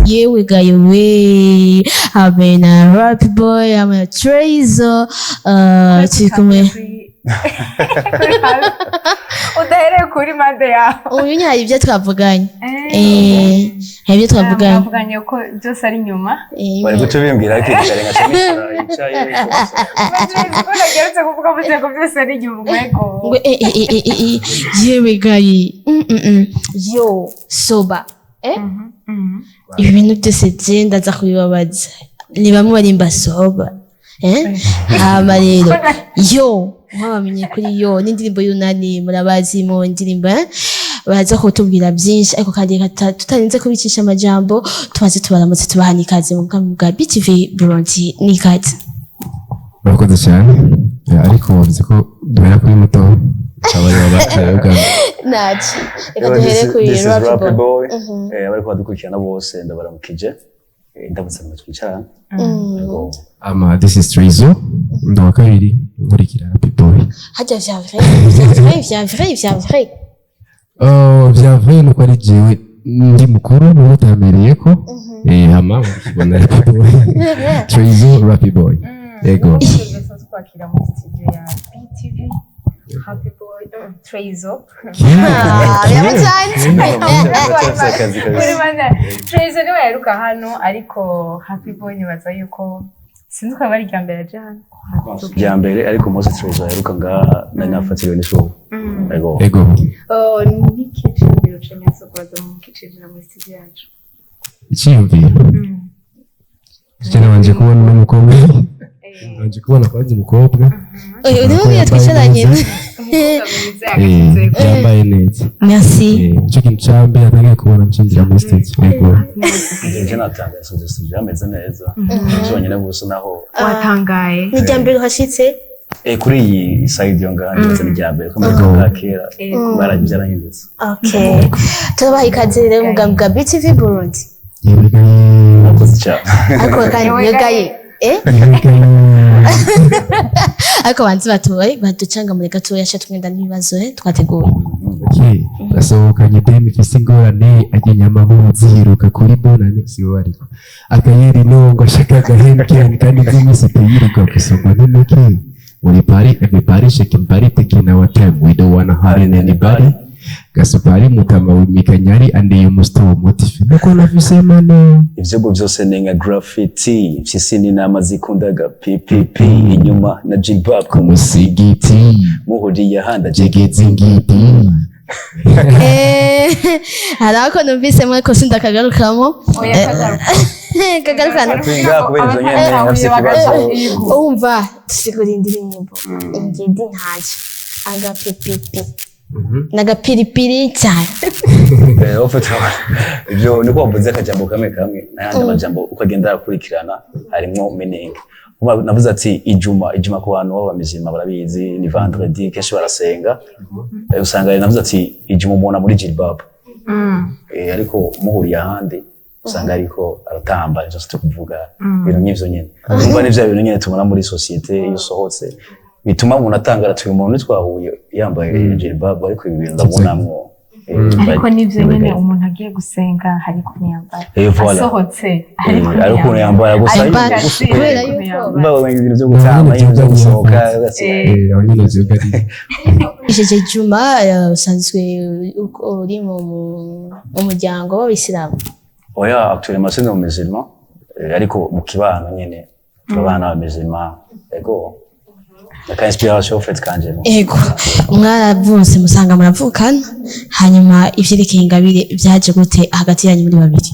yewe gayo we hamwe na Rappy Boy hamwe na Trey Zo tukumwe udahereye kuri mande yawe ubu nyari ibyo twavuganye ibyo twavuganye ko byose ari nyuma bari guca bimbwira ko ikarenga cyane yicaye ko nageretse kuvuga ko byose ari nyuma ngo yewe gayi yo soba ibi bintu byose genda za kubibabaza ni bamwe barimba soba hama rero yo mwabamenye kuri yo n'indirimbo y'unani murabazi mu ndirimbo baza kutubwira byinshi ariko kandi tutarinze kubicisha amajambo tubaze tubaramutse tubahana ikaze mu bwa BTV Burundi n'ikaze murakoze cyane ariko wavuze ko duhera kuri muto naci reka duhere kuri Rappy Boy abariko badukurikirana bose ndabaramukije ndabutse mu twicarana this is Trey Zo ndo kabiri nkurikira Rappy Boy hajya vya vrai nuko ari jewe ndi mukuru n'utamereye ko hama ukibona Rappy Boy Trey Zo Rappy Boy yego twakira mu studio ya BTV Rappy Boy Trey Zo Trey Zo niwe yaruka hano ariko Rappy Boy nibaza yuko sinzi ko bari ryambere aje hano ryambere ariko Mose Trey Zo yaruka ngaha nafatiriwe n'ishobo yego ni kiciro chenyaso kwaza mu kiciro mu studio yacu icyiyumviro cyane wanje kubona umukobwa wanje kubona kwaje umukobwa niwe twicaranye yambaye neza merci cyo kintu cyambe yatagiye kubona nshingira muri stage yego je natanga so byameze neza cyonyine gusa naho watangaye ni ryambere hashitse kuri iyi side yo ngaha ndetse n'ijyambere ko muri kera barajyarahindutse okay tubaha ikaze rero mu bwa BTV Burundi murakoze cyane ariko kandi yegaye ariko banzi batoye baducanga muri gato yasha twenda n'ibibazo twateguye basohokanye demi ifise ingorane agenyama nk'umuziruka kuri bonane siwe ariko akayeri nongo ashaka gahembwe kandi z'imisi tuyiruka kusonga n'umuki muri Paris everybody shaking body taking our time we don't wanna hurt anybody gasupari mutama w'imikanyari andi umustomo motifi nuko nafise mane ivyo byose nenga graffiti fisi ni nama zikundaga PPP inyuma na jilbab ku musigiti muhuriye handa jegeze ngiti harako numvise mwe ko sinda kagarukamo kagarukana twinga kubera izo nyene nafise kibazo umva tusigura indirimbo ingidi ntaje aga PPP nagapiripiri cyane ofete ibyo niko wavuze akajambo kamwe n'ayandi majambo ukagenda kurikirana harimo meaning navuze ati ijuma ku bantu b'abamizima barabizi ni vendredi kenshi barasenga usanga navuze ati ijuma umuntu muri jilbab ariko muhuriye ahandi usanga ariko aratamba nicyo cyo kuvuga ibintu nk'ivyo nyene umva n'ivyo bintu nyene tubona muri societe iyo sohotse bituma umuntu atangara tuye umuntu twahuye yambaye jilbab ariko ibintu ndabonamwo ariko nivyo nyene umuntu agiye gusenga hari kunyambara asohotse ariko yambara gusa kubera yuko mbawe ibintu byo gutamba ibyo gusohoka abanyene byo gari isheje juma usanzwe uri mu muryango w'abisilamu oya actuellement c'est un musulman ariko mu kibano nyene abana b'abamizima ego Naka inspiration fait kanje. Ego mwaravunse musanga muravukana hanyuma ivyerekeye ingabire byaje gute hagati yanyu muri babiri.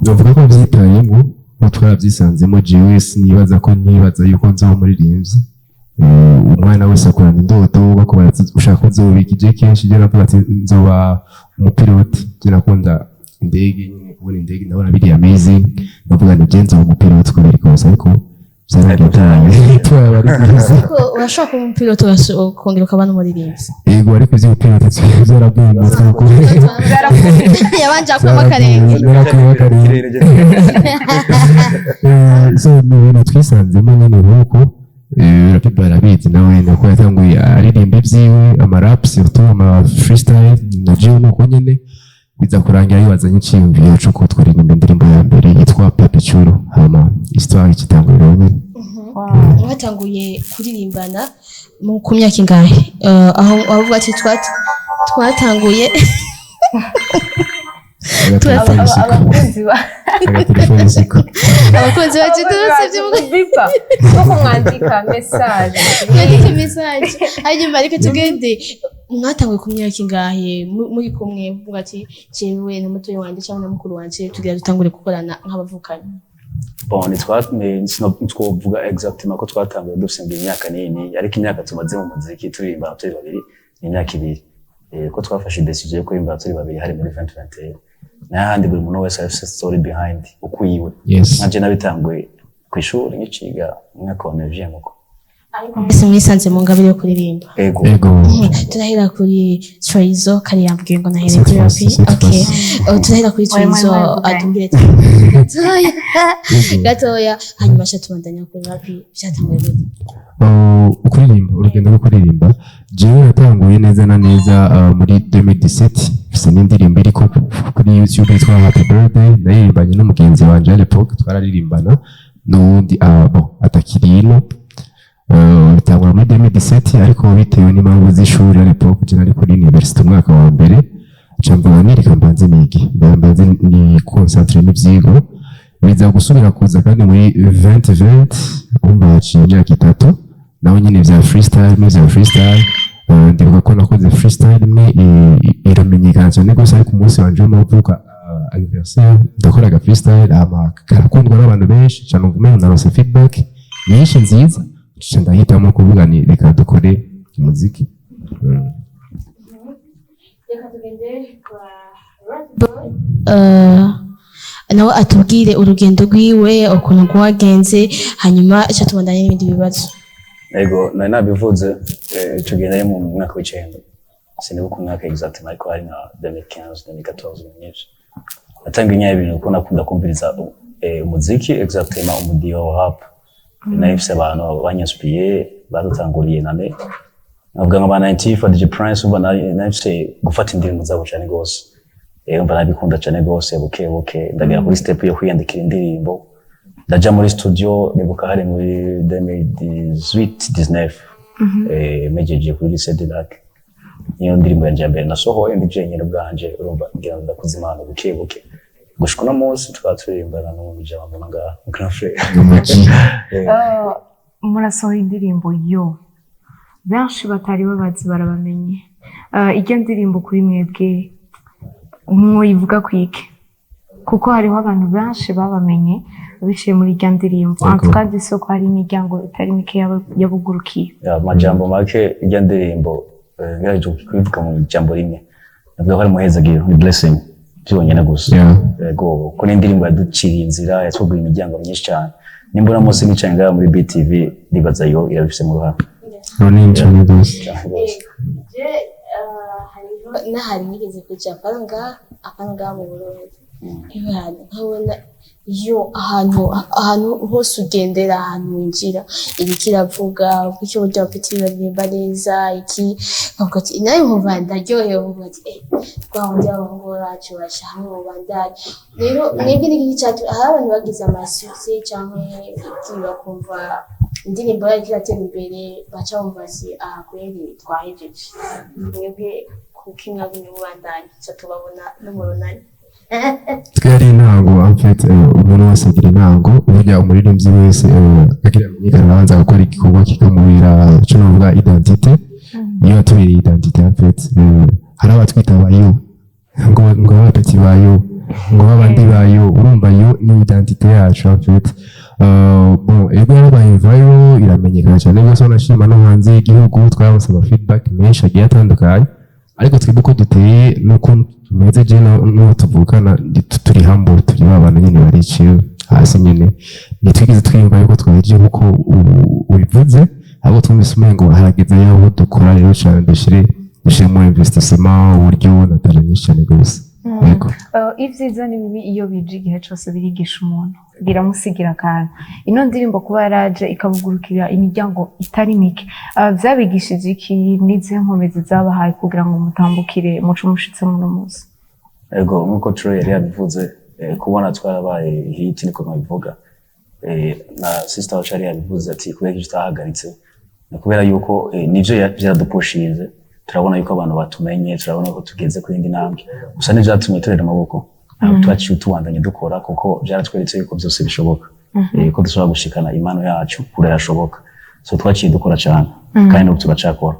Ndavuga ko byitayemo twabyisanzemo JS nibaza ko ntibaza yuko nzo muririmbyi. Umwana wese akorana indoto bakora ushaka kuzobikije kenshi je navuga ati nzoba umupiloti je nakunda indege nyine kubona indege ndabona biri amazing navuga ni je nzoba umupiloti ko biri kose ariko urashaka umupiloti ukongera ukaba n'umuririmbyi yego ariko izi upiloti byarabwiye yabanje akoma akarenge so ni twisanzemo nyine nuko Rappy Boy arabizi nawe nuko yatanguye aririmba ibyiwe amarap surtout ama freestyle na je nuko nyine biza kurangira yibazanye icyiyumviro cyo kutwaririmba indirimbo yitwa Perpetual hama histoire kitangurira nyine mwatanguye kuririmbana ku myaka ingahe aho avuga ati twatanguye abakunzi ba agatelefone siko abakunzi bacu tubasabye bipa no kumwandika message mwandike message hanyuma ariko tugende mwatanguye ku myaka ingahe muri kumwe uvuga ati jewe na mutoyi wanje cyangwa na mukuru wanje tugira dutangure gukorana nk'abavukanyi bon twovuga exactement ko twatanguye dufite imyaka nini ariko imyaka tumaze mu muziki turirimba turi babiri ni imyaka 2 ko twafashe decision yo kuririmba turi babiri hari muri 2021 n'ahandi buri muntu wese afite story behind ukwiwe nanje nabitanguye ku ishuri nkiciga mwaka wa 9 muko ese mwisanze mu ngabire yo kuririmba ego turahera kuri Trey Zo kari yambwiye ngo nahere kuri Rappy okay turahera kuri Trey Zo atubwire gatoya hanyuma tubandanya kuri Rappy byatanguye gute ukuririmba urugendo rwo kuririmba jewe natanguye neza na neza muri 2017 fise n'indirimbo iri kuri YouTube yitwa Happy Birthday nayirimbanye n'umugenzi wanje à l'époque twararirimbana n'undi atakirino bitangura muri 2017 ariko bitewe n'impamvu z'ishuri à l'époque je nari kuri university umwaka wa mbere camvuga nireka mbanze nige mbanze ni concentrate n'ivyigo biza gusubira kuza kandi muri 2020 umbaciye imyaka 3 naho nyine vya freestyle ndibuka ko nakoze freestyle imwe iramenyekana cyane gose ariko umunsi wanje w'amavuka anniversaire ndakoraga freestyle karakundwa n'abantu benshi cyane uvume narose feedback nyinshi nziza cyane ndahitamo kuvuga ni reka dukore umuziki reka tugende kwa Rappy Boy nawe atubwire urugendo rwiwe ukuntu rwagenze hanyuma icyo tubandanye n'ibindi bibazo ego nari nabivuze tugendeye mu mwaka w'icenda sinibuka umwaka exactement ariko hari nka 2015 2014 nyinshi natanga ibintu uko nakunda kumviriza umuziki exactement umudiho wa rap nahise abantu banyaspiye badutanguriye nane navuga nka ba 90 DJ Prince uba nahise gufata indirimbo zabo cyane gose mba nabikunda cyane gose buke ndagera kuri step yo kwiyandikira indirimbo ndaja muri studio nibuka hari muri 2018-19 mejeje kuri lycée de Lac niyo ndirimbo yanje mbere nasohoye ndije nyine bwanje urumva ngira ndakuze imana buke gushika no munsi twaturimbana n'umujama mbona ngaha grand frère murasohoye indirimbo yo benshi batari babazi barabamenye ijya ndirimbo kuri mwebwe mwivuga kwike kuko hariho abantu benshi babamenye biciye muri ijya ndirimbo kandi isoko hari imiryango itari mike yabugurukiye amajambo make ijya ndirimbo ngaje kwivuga mu jambo rimwe nabwo hari muhezagiro ni blessing byonyine gusa yego ko n'indirimbo yaduciriye inzira yatwuguye imiryango myinshi cyane nimbona mose nicanga muri BTV nibaza yo irabifise mu ruhame none ncane gusa nahari nigeze kuja apanga mu Burundi ibana nkabona yo ahantu hose ugendera ahantu winjira ibikiravuga icyo buryo bafite baririmba neza iki bavuga ati nayo nkumva ndaryohewe bavuga ati twahonje abahongora cyubasha hamwe mu bandari rero mwebwe n'iki cyatu aho abantu bagize amasusi cyangwa bakumva indirimbo yari kiratera imbere baca bumva ati kweri twahejeje mwebwe kuko imwe mu bandari cyo tubabona n'umurunani twari intango en fait umuntu wese agira intango burya umuririmbyi wese agira amenyekana abanza gukora igikorwa kikamubera cyo navuga identité niyo atubira identité en fait hari abatwita bayo ngo abataki bayo ngo abandi bayo urumva yo ni identité yacu en fait bon ego yarabaye viral iramenyekana cyane rwose unashima no hanze y'igihugu twabose ama feedback menshi agiye atandukanye ariko twebwe ko duteye nuko tumeze je no tuvukana turi humble turi babana nyine bariciye hasi nyine nitwigeze twiyumva yuko twahejeje kuko ubivuze abo twumvise umengo harageze yaho dukora rero cyane dushire mu investissement uburyo natara nyinshi cyane rwose yego ivyiza ni bibi iyo bije igihe cyose birigisha umuntu biramusigira akantu ino ndirimbo kuba yaraje ikabugurukira imiryango itari mike vyabigishije iki nize nkomezi zabahaye kugira ngo mutambukire muco mushitse mu munsi ego nkuko Trey yari yabivuze kubona twarabaye hit niko nabivuga na sister wacu yari yabivuze ati kubera ko tutahagaritse no kubera yuko nivyo byadupushize turabona yuko abantu batumenye turabona ko tugeze ku yindi ntambwe gusa nivyo byatumye turera amaboko twaciye tubandanye dukora kuko byaratweretse yuko byose bishoboka ko dushobora gushikana impano yacu kure yashoboka so twaciye dukora cyane kandi n'ubu turacakora.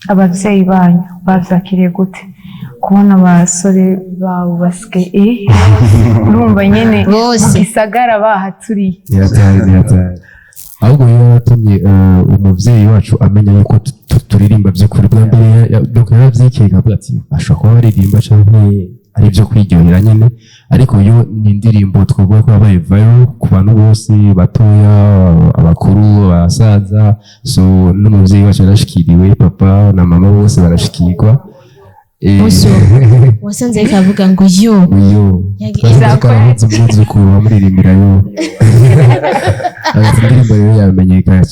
Abavyeyi banyu bavyakiriye gute kubona abasore bawe basigaye urumva nyene mu gisagara bahaturiye? Yatari ahubwo rero yatumye umuvyeyi wacu amenya yuko turirimba by'ukuri bwa mbere donc yaravyikiye avuga ati ashobora kuba baririmba canke ari byo kwiryohera nyene ariko yo ni indirimbo twavuga ko yabaye viral ku bantu bose batoya abakuru abasaza so n'umuvyeyi wacu yarashikiriwe papa na mama bose barashikirwa wasanze kavuga ngo yo yagize umwuzukuru bamuririmbira yo indirimbo rero yamenyekana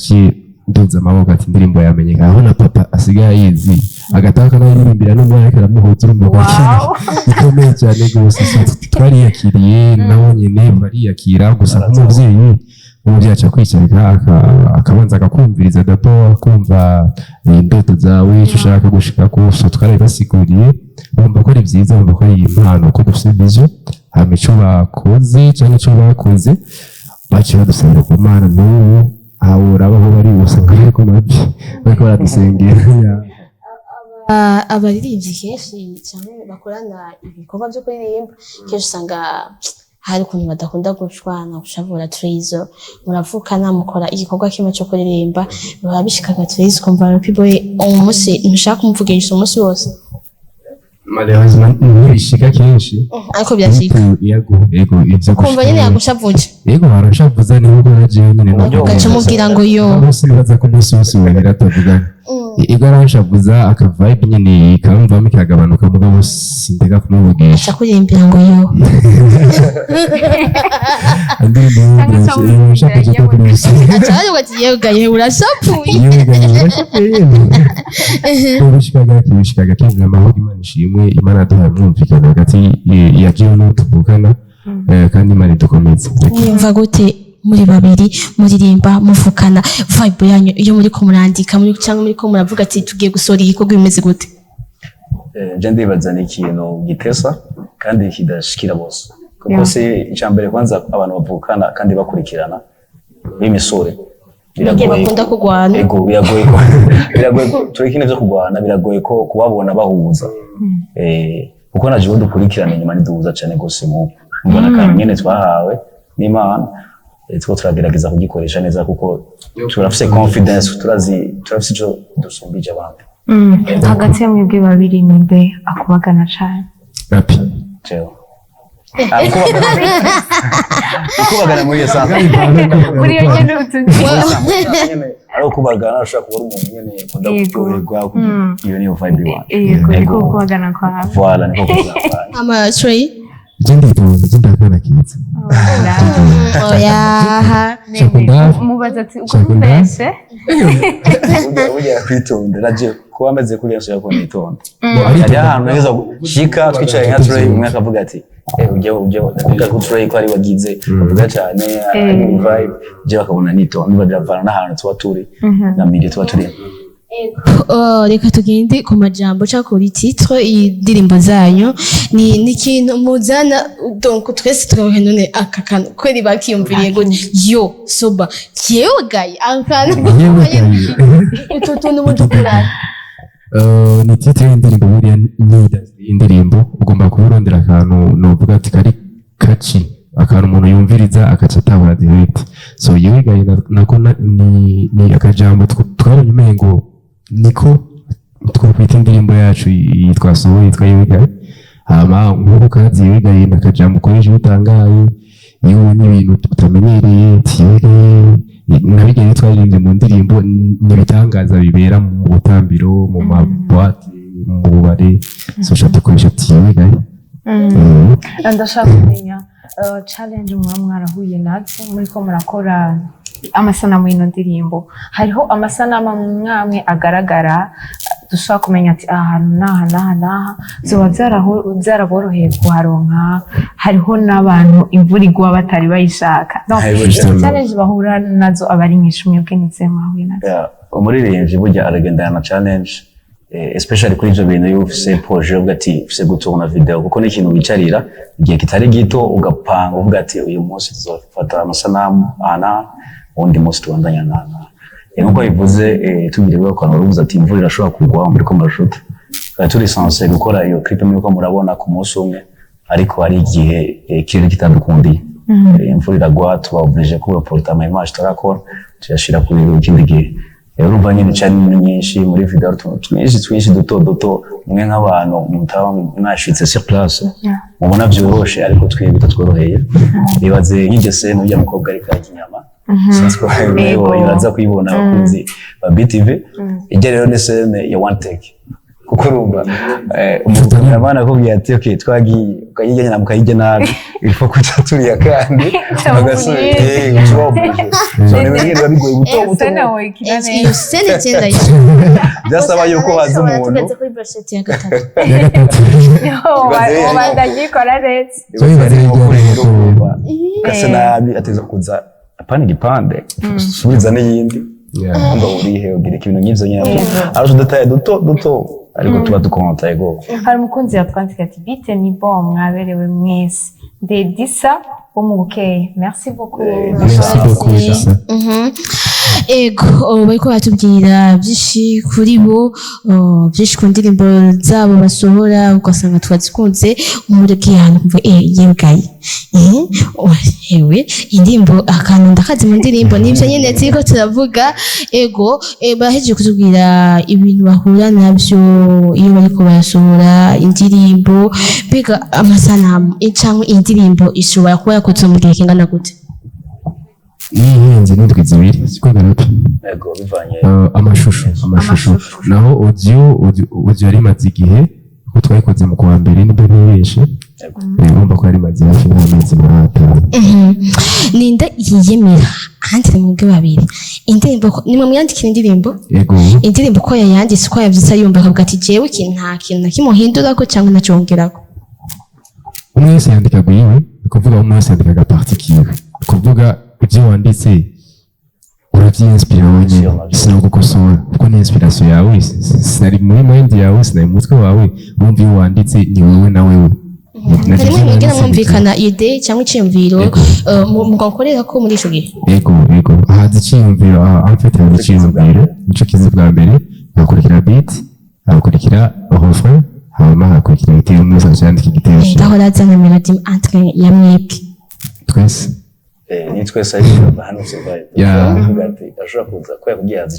nduza amaboko ati indirimbo yamenyekana aho na papa asigaye ayizi agataka n'ayiririmbira n'umwana ariko aramuhuza urumva bikomeye cyane rwose twariyakiriye nabo nyene bariyakira gusa nk'umuvyeyi umuvyeyi aca kwicarika akabanza akakumviriza dapo akumva indoto zawe icyo ushaka gushika ko so twarabibasiguriye bumva ko ari vyiza bumva ko ari impano ko dufite vision hama ico bakoze canke ico bakoze baciye badusabira ku Mana n'ubu aho urabaho bari bose ko nabyo bariko baradusengera. Abaririmbyi kenshi cyane bakorana ibikorwa byo kuririmba kenshi usanga hari ukuntu badakunda gushwana gushavura. Trey Zo muravukana mukora igikorwa kimwe cyo kuririmba biba bishikaga Trey Zo kumva Rappy Boy umunsi ntushaka kumuvugisha umunsi wose malheureusement ntibishika kenshi ariko byashika yego ivyo kumva nyene yagushavuje yego barashavuza nibwo naje nyene gaca mubwira ngo yo bose baza ko umunsi wose wera tavugana ego arashavuza aka vibe nyene ikamva mikagabanuka mugabo sindega kumuvugisha kurimbira ngo yo Achari wati yegaye urashapuye ubishikaga kinga amahoro Imana ishimwe Imana duha mwumvikana hagati ya Jewe n'utuvukana kandi Imana idukomeze. Mwumva gute muri babiri muririmba muvukana vibe yanyu iyo muri ko murandika muri cyangwa muri ko muravuga ati tugiye gusora igikorwa bimeze gute? Je ndibaza ni ikintu gitesa kandi kidashikira bose kuko se icyambere kwanza abantu bavukana kandi bakurikirana b'imisore biragoye bakunda kugwana ego biragoye turikine byo kugwana biragoye ko kubabona bahuza kuko naje dukurikirana nyuma niduhuza cyane gose mu mbona kandi nyene twahawe n'Imana two turagerageza kugikoresha neza kuko turafise confidence turafise cyo dusumbije abantu. Hagati ya mwebwe babiri ninde akubagana cyane? Rappy Joe kubagana muri yasa muri yo nyene utundi ari kubagana ashaka kuba umuntu nyene kunda gukorerwa iyo niyo vibe wa yego kubagana kwa voilà niko kubagana ama Trey ndakana kiza oya mubaza ati uko mpese ujya kwitondera je kuba ameze kuri yesu yako nitonda ari ahantu heza shika twicaye nka Trey umwe akavuga ati ujye ndavuga ko Trey ko ari wagize uvuga cyane ari vibe je bakabona nitonda niba biravana n'ahantu tuba turi na midi tuba turi. Reka tugende ku majambo cyangwa kuri titre y'indirimbo zanyu ni ikintu muzana donc twese tukavuga none aka kantu kweri bakiyumviriye ngo yo soba yegaye akantu utuntu mudukura ni titre y'indirimbo buriya indirimbo ugomba kuburondera akantu novuga ati kari kaci akantu umuntu yumviriza akaca atabura direct so yegaye nako ni akajambo twabonye umengo niko twakwita indirimbo yacu twasohoye yitwa yegaye hama nk'uko kazi yegaye nakajambo ukoresha utangaye iyo ubonye ibintu utamenyereye yegaye nabigeye twaririmbye mu ndirimbo n'ibitangaza bibera mu butambiro mu mabwate mu bubare so ushaka dukoresha yegaye. Ndashaka kumenya challenge mwarahuye natwe muri ko murakora amasanamu y'ino ndirimbo hariho amasanamu mwamwe agaragara dushobora kumenya ati ahantu n'aha zoba byaraboroheye kuharonka hariho n'abantu imvura igwa batari bayishaka challenge bahura nazo abari nyinshi mwebwe nize mwahuye nazo umuririmbyi burya aragendana na challenge especially kuri ivyo bintu iyo ufise projet uvuga ati ufise gutourna video kuko n'ikintu wicarira igihe kitari gito ugapanga uvuga ati uyu munsi tuzofata amasanamu undi munsi tubandanya nana nkuko bivuze tugiriwe ko naruvuze ati imvura irashobora kugwa muri ko marashuta turi sanse gukora iyo clip muri murabona ku munsi umwe ariko hari igihe kirere kitandukundiye imvura iragwa tuba oblige kuba porta ama image turakora tuyashira kuri ikindi gihe urumva nyine cyane nyinshi muri video twinshi duto mwe nk'abantu mutaba mwashitse sur place mubona byoroshe ariko twebwe tworoheye bibaze nk'igese n'ujya mukobwa ari kakinyama sinzi ko rero iraza kuyibona abakunzi ba BTV ijya rero ni scene ya one take kuko urumva umuntu abana akubwiye ati okay twagiye ukayijyanye na mukayijya nabi ilfo kuca turiya kandi agasubira ushobora so ni bigira bigoye guto iyo scene cyenda byasaba yuko haza umuntu tugeze kuri brochette ya gatatu bandagikora neza kase nabi ateza kuza apana igipande subiza n'iyindi amba urihe ugira ikintu nk'ivyo nyine ariko detaye duto ariko tuba dukonta yego hari umukunzi yatwandika ati bite ni bon mwaberewe mwese Dedisa wo mu Bukeye merci beaucoup ego bariko batubwira byinshi kuri bo byinshi ku ndirimbo zabo basohora ugasanga twazikunze umureke hano kumva yebwaye hewe indirimbo akantu ndakazi mu ndirimbo nivyo nyene ziko turavuga ego bahejeje kutubwira ibintu bahura navyo iyo bariko barasohora indirimbo bega amasanamu cyangwa indirimbo ishobora kuba yakoze mu gihe kingana gute nihenze n'indwi zibiri siko garuta yego bivanye amashusho naho audio ari maze igihe kuko twayikoze mu kwa mbere n'ibyo benshi urumva ko ari maze hafi y'amezi atanu ninde yiyemera ahandi mu bwe babiri indirimbo nimwe muyandikira indirimbo yego indirimbo ko yayanditse ko yavyisa yumva akavuga ati jewe ikintu nta kintu nakimuhindura ko cyangwa nacyongerako umwe wese yandika gwiwe kuvuga umwe wese yandika agaparti kiwe kuvuga ibyo wanditse urabyinspira wenyine si ugukosora kuko ni inspiration yawe sinari muri mind yawe sinari mu mutwe wawe wumva iyo wanditse ni wowe na wewe harimo mwigena mwumvikana idea cyangwa icyiyumviro mugakorera ko muri ico gihe yego haza icyiyumviro amfite haza icyiyumviro nico kizi bwa mbere hakurikira beat hakurikira refrain hanyuma hakurikira igitero muri sanse yandika igitero ndahora azana melody entre ya mwebwe twese ni twese ariko bahanutse bavuga ati ashobora kuza ko yakugiye haza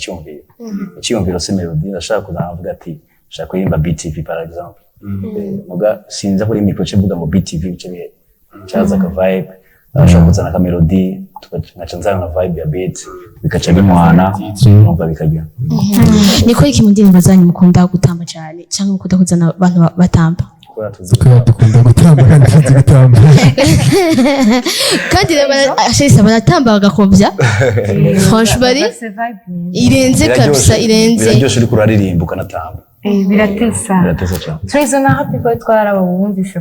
icyiyumviro se melody ashaka kuza avuga ati ashaka kuyimba BTV par exemple muga sinza kuri micro cyevuga ngo BTV bice bihe cyaza ka vibe ashaka kuzana ka melody tugacanza na vibe ya beat bikaca bimwana numva bikajya niko iki mu ndirimbo zanyu mukunda gutamba cyane cyangwa mukunda kuzana abantu batamba dukunda gutamba kandi tuzi gutamba kandi ashesa baratamba bagakovya franchement irenze kabisa irenze biraryoshe uri kuraririmba ukanatamba biratesa cyane Trey Zo na Rappy Boy twarababumvise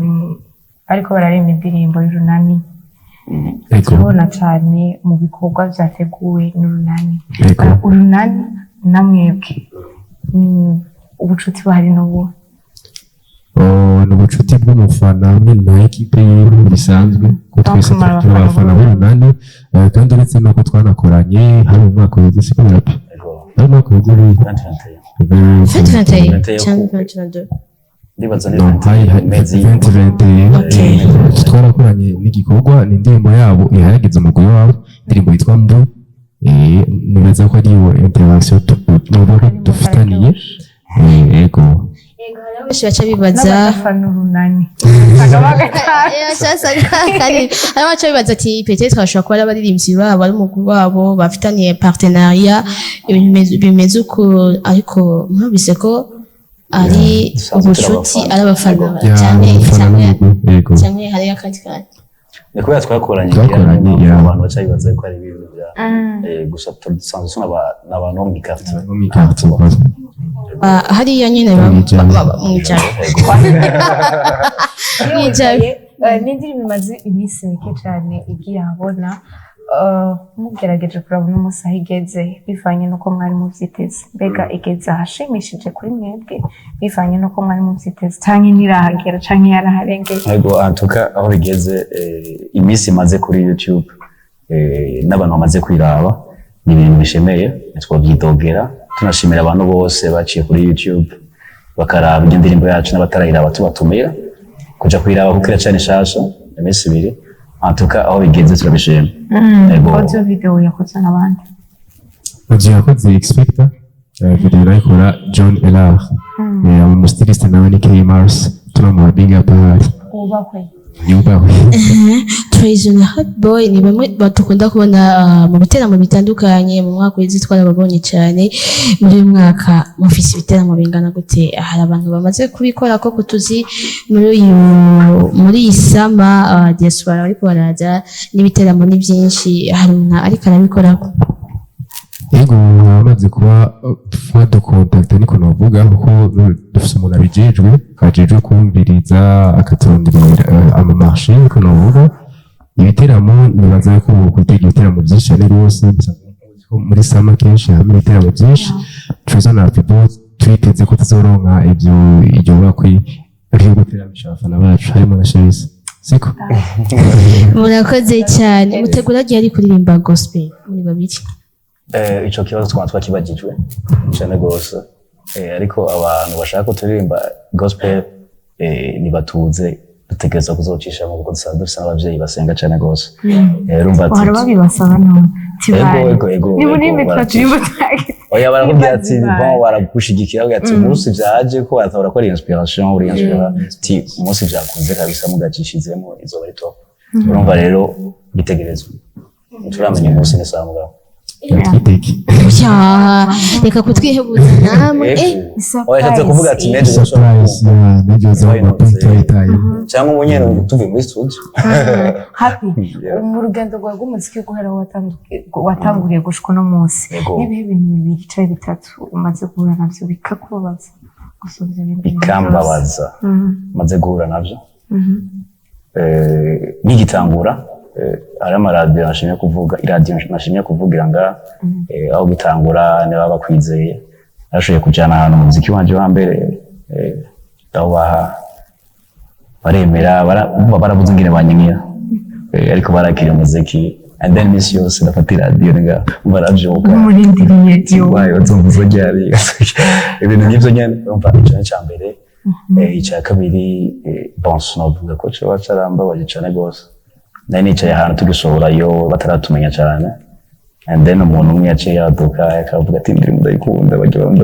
ariko bararema indirimbo y'urunani tubona cyane mu bikorwa byateguwe n'urunani urunani namwebwe ubucuti bahari n'ubu n'ubucuti bw'umufana hamwe na ekipe bisanzwe ko twese turi abafana b'urunani kandi uretse nuko twanakoranye hari umwaka w'igeze siko Rappy hari umwaka w'igeze 2021 cyangwa 2022 ndibaza twarakoranye n'igikorwa n'indirimbo yabo ihageze umugore wabo indirimbo yitwa Mbu nibaza ko ari yo interaction dufitaniye yego benshi baca bibaza baca bibaza ati peut-être bashobora kuba ari abaririmbyi babo ari umugwi wabo bafitaniye partenariat ibintu bimeze uko ariko mwabise ko ari ubucuti ari abafana cyane hari akandi kandi ni kubera twakoranye abantu baca bibaza ko ari ibintu bya gusa dusanzwe n'abantu bo mu quartier hariya nyine mwijana n'indirimbo imaze iminsi mike cyane igiye ahabona mugerageje kurabona umunsi aho igeze bivanye n'uko mwari mubyiteze mbega igeze ahashimishije kuri mwebwe bivanye n'uko mwari mubyiteze cyangwa ntirahagera cyangwa yaraharengeye yego antuka aho bigeze iminsi imaze kuri YouTube n'abantu bamaze kwiraba ni ibintu bishemeye twabyidogera tunashimira abantu bose baciye kuri YouTube bakaraba indirimbo yacu n'abatarayiraba tubatumira kuja kwiraba kuko iracana ishasha iminsi ibiri antuka aho bigeze turabishima audio video yakoze n'abandi audio yakoze expecta video nayikora John Elar umustiliste nawe ni K Mars turamuha big up ubakwe Trey Zo na Rappy Boy ni bamwe batukunda kubona mu biteramo bitandukanye mu mwaka w'ezi twarababonye cyane muri uyu mwaka mufise ibiteramo bingana gute hari abantu bamaze kubikora ko kutuzi muri iyi sama diaspora ariko baraza n'ibiteramo ni byinshi hari umuntu ariko arabikora yego amaze kuba dukontakta niko navuga kuko dufise umuntu abijejwe ajejwe kumviriza akaturondera amamarché niko navuga ibiteramo nibaza ko kwitega ibiteramo byinshi cyane rwose muri sama kenshi hamwe ibiteramo byinshi Trey Zo na Rappy Boy twiteze ko tuzoronka ibyo bakwi ari gutera abafana bacu harimo na Chelsea siko murakoze cyane mutegura gihe ari kuririmba gospel muri babiri ico kibazo twakibagijwe cyane gose ariko abantu bashaka ko turirimba gospel nibatuze dutegereza kuzocisha mu kuko dufise abavyeyi basenga cyane gose urumva ati bari babibasaba none ego ni muri mitwatiribo tagi oya barakubwira ati bon baragushigikira ugati umunsi vyaje ko batabura ko ari inspiration uri inspiration umunsi vyakunze kabisa mugacishizemo izo bari top urumva rero bitegerezwa turamenya umunsi nesa mugabo reka kutwihebuza namwe oya kuvuga ati neje cyangwa ubunyene tuvuye muri studio Happy mu rugendo rwa rw'umuziki guhera watanguriye gushika no munsi n'ibihe bintu bibiri cyangwa bitatu umaze guhura navyo bikakubabaza gusubira ibintu bikambabaza maze guhura navyo n'igitangura ari amaradiyo nashimye kuvuga iradiyo nashimye kuvugira ngaha aho gitangura niba bakwizeye narashoboye kujyana ahantu umuziki wanje wa mbere aho baremera baravuze ngire banyimira ariko barakira umuziki and then miss yose ndafata iradiyo ngaha baravyuka umurindiriye dio wayo nzumvuzo ryari ibintu nk'ivyo nyene urumva icyo cya mbere icya kabiri bonso novuga ko cyo bacarambabaje cyane gose nani nicaye ahantu tugisohorayo bataratumenya cyane and then umuntu umwe yaciye yaduka akavuga ati ndirimbo ndayikunda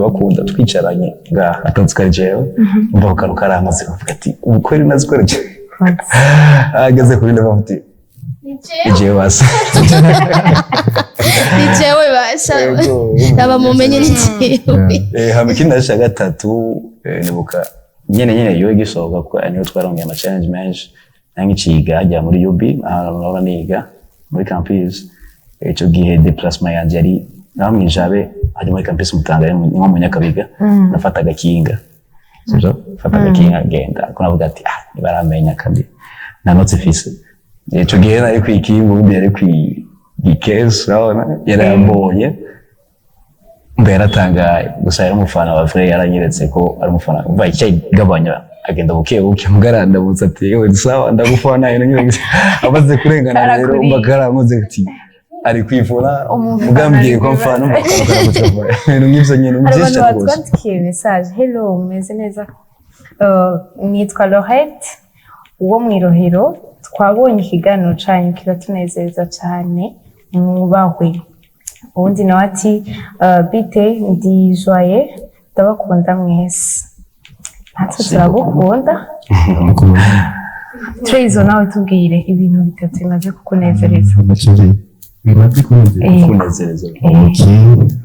bakunda twicaranye ngaha atanzwe jewe umva ko karuka aramaze kuvuga ati ubukweri nazikoreje ageze kuri level ati jewe basa jewe basa aba mumenye n'jewe hamwe kinasha gatatu nibuka nyene yo gisohoka ko aniyo twarongeye ama challenge menshi nangiciga ajya muri UB ahantu niga muri campus ico gihe déplacement yanje yari namwijabe ajya muri campus mutanga nko mu Nyakabiga nafata gakinga sivyo fata gakinga genda ko navuga ati nibaramenya kandi nanotse fise ico gihe nari kwikinga ubundi yari kwikes yarambonye mbera tangaye gusa yari umufana wa Frey yaranyeretse ko ari umufana umva icyagabanya agenda buke mugaranda butse ati yewe sawa ndagufana ino nyine amaze kurengana rero umbagara nkoze ati ari kwifona mugambye ko mfana umbagara gutava ibintu nk'ivyo nyine byinshi cyane abantu batwandikiye message hello meze neza nitwa Lorette uwo mwirohero twabonye ikiganiro cyanyu kiratunezeza cyane mwubahwe ubundi nawe ati bite ndi joye ndabakunda mwese natwe turagukunda Trey Zo nawe tubwire ibintu bitatu bimaze kukunezereza bimaze kunezereza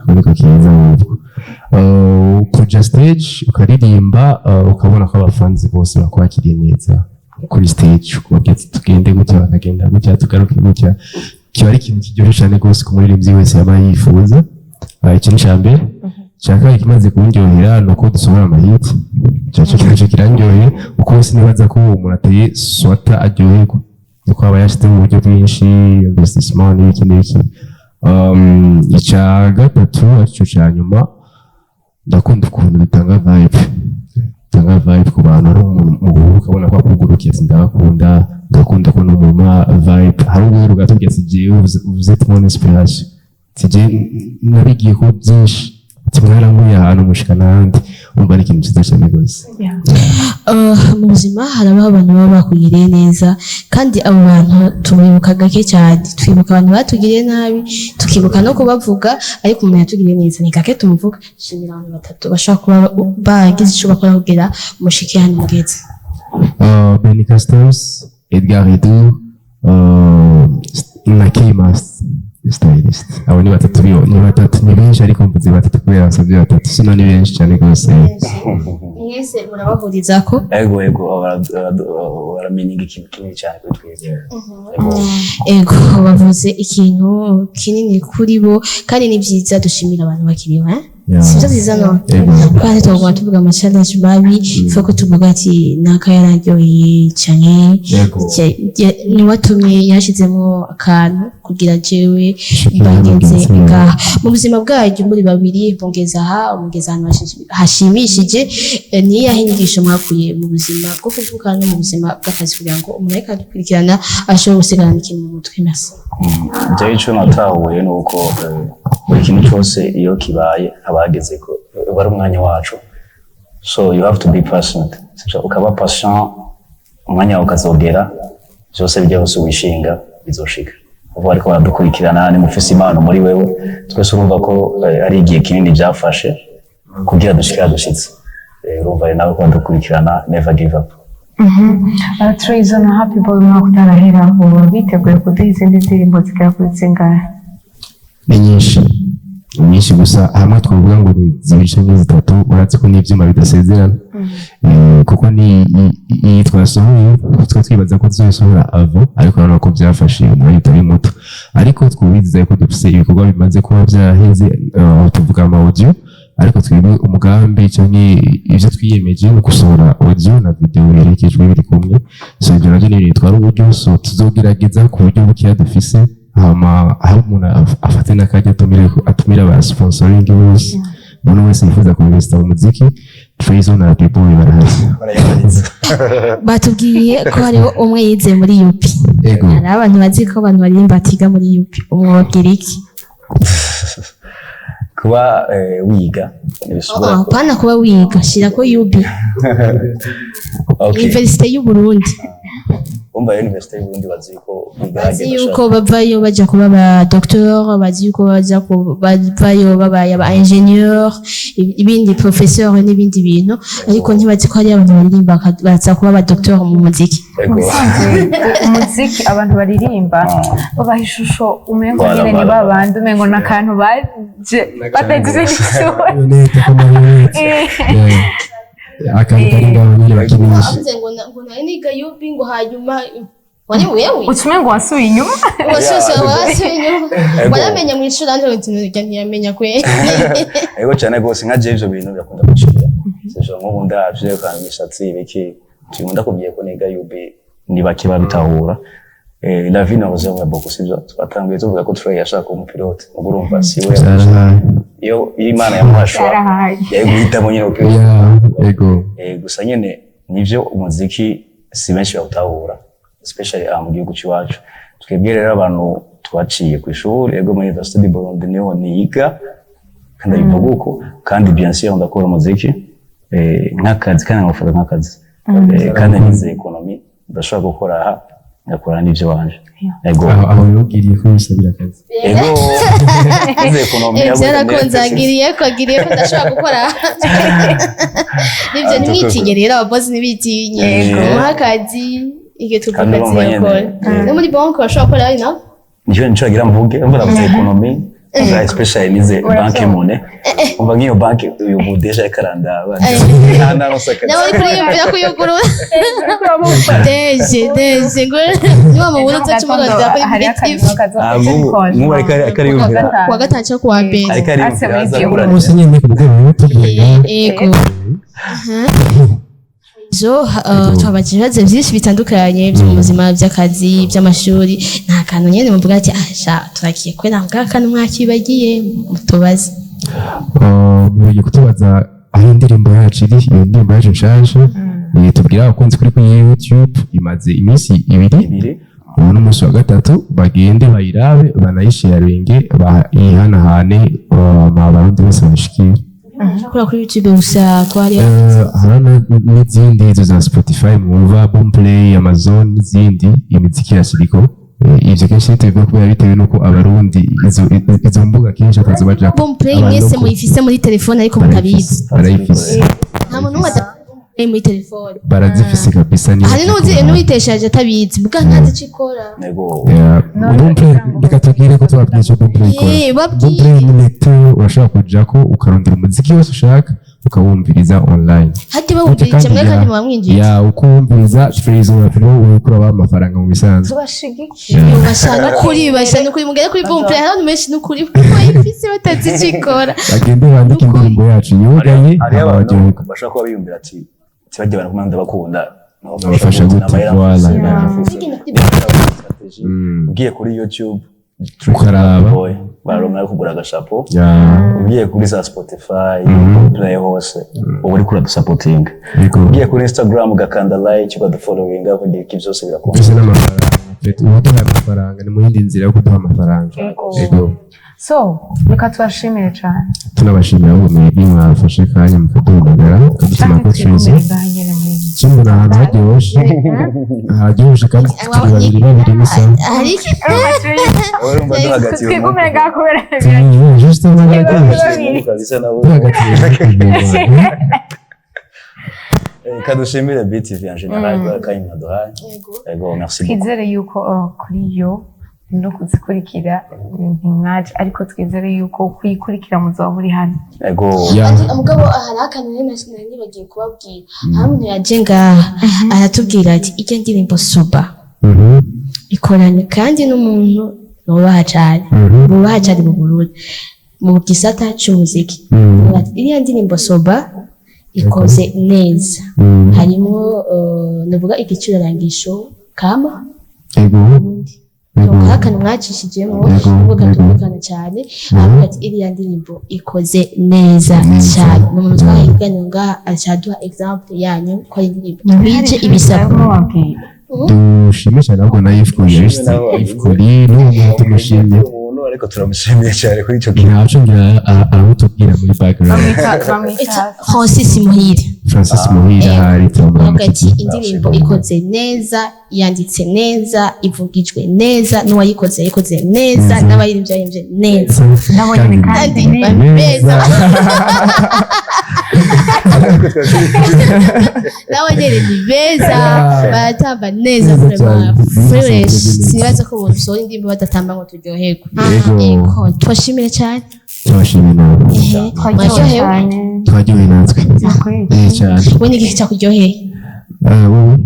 ariko kiza kuja stage ukaririmba ukabona ko abafanzi bose bakwakiriye neza kuri stage tugende gutya bakagenda gutya tugaruke gutya kiba ari ikintu kiryoshye cyane rwose ku muririmbyi wese yaba yifuza ikintu cya mbere Chaka ikimaze kunjyohera nuko dusohora amahiti cyacu kirandyoheye uko sinibaza ko umuntu ateye swata aryoherwa nuko aba yashyize mu buryo bwinshi investissement n'iki n'iki icya gatatu aricyo cya nyuma ndakunda ukuntu dutanga vibe ku bantu ari mu guhugu ukabona ko akugurukiye ndagakunda ngakunda ko no mu ma vibe hari ubwo gatubwiye sigiye uvuze tmone inspiration sigiye nabigiye ko byinshi tumwaranguye ahantu mushika n'ahandi umva ari ikintu cyiza cyane rwose mu buzima harabaho abantu baba bakugiriye neza kandi abo bantu tubibuka gake cyane twibuka abantu batugiriye nabi tukibuka no kubavuga ariko umuntu yatugiriye neza ni gake tumuvuga shimira abantu batatu bashaka kuba bagize icyo bakora kugira umushike hano mugeze Benny Castles Edgar Edu na K-Mas stylist abo ni batatu ni benshi ariko mvuze batatu kubera basabye batatu sino ni benshi cyane rwose mwese murabahuriza ko ego baramenyinga ikintu kinini cyane kuri twebwe ego bavuze ikintu kinini kuri bo kandi ni byiza dushimira abantu bakiriho sibyo byiza no kandi tugomba tuvuga ama-challenge mabi foko tuvuga ati naka yararyoheye cyane niwatumye yashizemo akantu kugira jewe mbageze ngaha mu buzima bwanyu muri babiri mugeza ahantu hashimishije ni yahe inyigisho mwakuye mu buzima bwo kuvuga no mu buzima bw'akazi kugira ngo umuntu ariko akurikirana ashobore gusigarana ikintu mu mutwe merci jewe ico natahuye nuko buri kintu cyose iyo kibaye abageze ko bari umwanya wacu so you have to be patient ukaba patient umwanya ukazogera byose bijya hose wishinga bizoshika ubu ariko baradukurikirana ni mufise impano muri wewe twese urumva ko ari igihe kinini byafashe kugira dushika dushitse urumva nawe ko badukurikirana never give up Trey Zo na Rappy Boy mwaka utarahera ubu biteguye kuduha izindi ndirimbo zigera kuri zingahe ni nyinshi gusa hamwe twavuga ngo ni zibishe nk'izitatu uratse ko n'ibyuma bidasezerana kuko ni twasohoye twibaza ko tuzosohora avo ariko urabona ko byafashe umwanya utari muto ariko twubizeye ko dufise ibikorwa bimaze kuba byaheze tuvuga ama audio ariko twebwe umugambi cyangwa ibyo twiyemeje no gusohora audio na video biherekejwe biri kumwe so ibyo nabyo ni bitwara uburyo so tuzogerageza ku buryo bukeya dufise aho umuntu afate n'akajya atumira ba sponsoring bose umuntu wese yifuza kuinvesta mu muziki Trey Zo na Rappy Boy barahari batubwiye ko hariho umwe yize muri UP hari abantu bazi ko abantu baririmba batiga muri UP umubabwira iki kuba wiga nibisubira pana kuba wiga shira ko UB Université y'u Burundi umva Université y'u Burundi bazi ko bazi yuko bavayo baja kuba ba docteur bazi yuko baja bavayo baba aba ingénieur ibindi professeur n'ibindi bintu ariko ntibazi ko hari abantu baririmba baza kuba ba docteur mu muziki umuziki abantu baririmba babaha ishusho umengo nyine ni babandi umengo n'akantu baje batagize n'isura akantu kari ngaho nyine bakinisha ngo nari niga yubi ngo hanyuma wari wewe utumengo wasuye inyuma wasuye inyuma waramenye mu ishuri anje ntiyamenya kwe ego cyane rwose nka je ivyo bintu byakunda gucira sije nk'ubu ndavye kandi imishatsi ibiki tugunda kubwiye ko niga yubi ni bake babitahura la vie nous a beaucoup sivyo twatangiye tuvuga ko Trey yashaka umupilote urumva siwe iyo imana yamuhashwa yego nyine ego gusa nyene nivyo umuziki si benshi bawutahura especially mu gihugu cyacu twebwe rero abantu twaciye ku ishuri ego muri Université du Burundi niho niga kandi bivuga uko kandi bien sûr ndakora umuziki nk'akazi kandi ngafata nk'akazi kandi nize economy ndashaka gukora aha ngakora n'ivyo wanje ego aho yogiriye ko bisabira akazi ego nize economy yarakonzagiriye ko agiriye ko ndashaka gukora nivyo nimwitinye rero ababozi nibitinye nk'akazi ige tuvuga ati yakora no muri banki bashobora gukora ari na nico ncagira mvuge mvura mu economy especially nize banki mone umva ngiyo banki uyu budesha ikaranda nta nosaka nawe kuriyumvira kuyugurura deje ngo niba mu buruta cy'umugaza kuri active mu ari yumvira kwa gatanu kwa mbere ariko ari yumvira umunsi nyine yego zo twabajije ibibazo byinshi bitandukanye byo mu buzima by'akazi by'amashuri nta kantu nyine muvuga ati asha turakiye kwe ntabwo akantu mwakibagiye mutubaze mugiye kutubaza aho indirimbo yacu iri iyo ndirimbo yacu nshaje tubwira abakunzi kuri YouTube imaze iminsi ibiri ubu n'umunsi wa gatatu bagende bayirabe banayisharinge bayihanahane abarundi bose bashikire kuri YouTube gusa ko hari harana n'izindi za Spotify mwumva Boomplay Amazon n'izindi imiziki ya Siriko ivyo kenshi bitewe kubera bitewe nuko abarundi izo mbuga kenshi atazobaja Boomplay mwese muyifise muri telefone ariko mutabizi barayifise nta muntu muri telefone barazifise kabisa ni hari n'uwiteshaje atabizi bwa ntazi cikora nego Boomplay bikatubwire ko twabwiye Boomplay ikora Boomplay ni lecteur urashobora kujako ukarondera umuziki wose ushaka ukawumviriza online hati bawumviriza mwe kandi mwamwinjiye ya ukumviriza Trey Zo ukura ba amafaranga mu bisanzwe tubashigikiye bashana kuri mugere kuri Boomplay hari menshi n'ukuri kuko ifise batazi cikora bagende bandike indirimbo yacu yugaye abagihugu bashaka kuba biyumvira ati tibajye bana kumanda bakunda abafasha gutwala ugiye kuri YouTube ukaraba baronka kugura agashapo ugiye kuri za Spotify play hose ubu uri kura supporting ugiye kuri Instagram ugakanda like ukadufollowing kugira iki byose birakunda byose n'amafaranga ubuduha amafaranga ni mu yindi nzira yo kuduha amafaranga yego so reka tubashimire cyane tunabashimira ubumenyi bw'imwafashe kanya mu kuduhamagara kadutuma ko Trey Zo ahantu haryoshe kandi turi babiri nisa hari iki urumva duhagati yo twigumire ngakubera juste kadushimire BTV en general kandi mwaduhaye yego merci beaucoup twizere yuko kuri yo no kuzikurikira ntimwaje ariko twizere yuko kuyikurikira muzoba muri hano yego umugabo hari akantu nari bagiye kubabwira hamwe yaje ngaha aratubwira ati ijya ndirimbo soba ikoranye kandi n'umuntu nubaha cyane mu Burundi mu gisata cy'umuziki iriya ndirimbo soba ikoze neza harimo navuga igicurarangisho kama hakana mwacishijemo uvuga tumukana cyane avuga ati iriya ndirimbo ikoze neza cyane n'umuntu twahiganye ngaha acaduha example yanyu ko ari indirimbo bije ibisabwa dushimisha nabwo na ifukuri n'umuntu tumushimye ariko turamushimiye cyane kuri ico ntaco ngira arabutubwira muri background Francis Muhire hari turavuga ati indirimbo ikoze neza yanditse neza ivugijwe neza n'uwayikoze yikoze neza n'abayirimbye yarimbye neza nabonye kandi neza n'abanyeri ni beza baratamba neza fresh sinibaza ko umuntu usohora indirimbo badatamba ngo turyoherwe yego twashimire cyane twaryohewe natwe cyane we ni iki cyakuryoheye wowe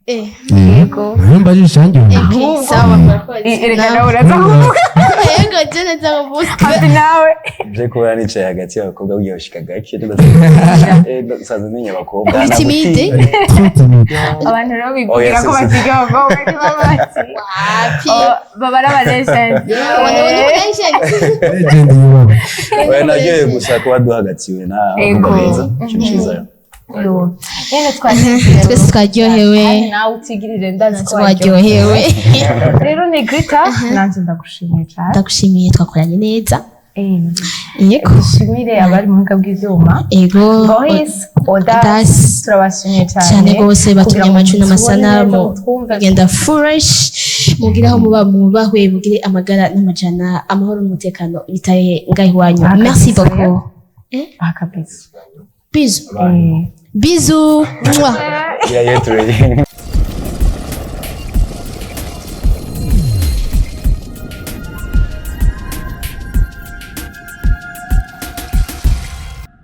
yego ntumba jishangiye sawa erega nawe uraza kuvuga yego jene zavuga ati nawe je kuba nicaye hagati y'abakobwa ugiye ushika gake saza nenya abakobwa timide abantu rero bivugira ko basiga abakobwa ntibabati babara legend legend yuba oya nagiye gusa kuba duhagatiwe na abakobwa beza cyiza twese twaryohewe nawe utigirire ndazi ko waryohewe rero ni Grita nanjye ndagushimiye cyane ndagushimiye twakoranye neza yego dushimire abari mu bwa bw'ivyuma yego Boys Odas turabashimiye cyane rwose batumye amacu n'amasanamu bagenda fresh mugira aho muba mubahwe mugire amagara n'amajana amahoro n'umutekano bitaye ngaho iwanyu merci beaucoup akabisa bisous bisous. Yeah,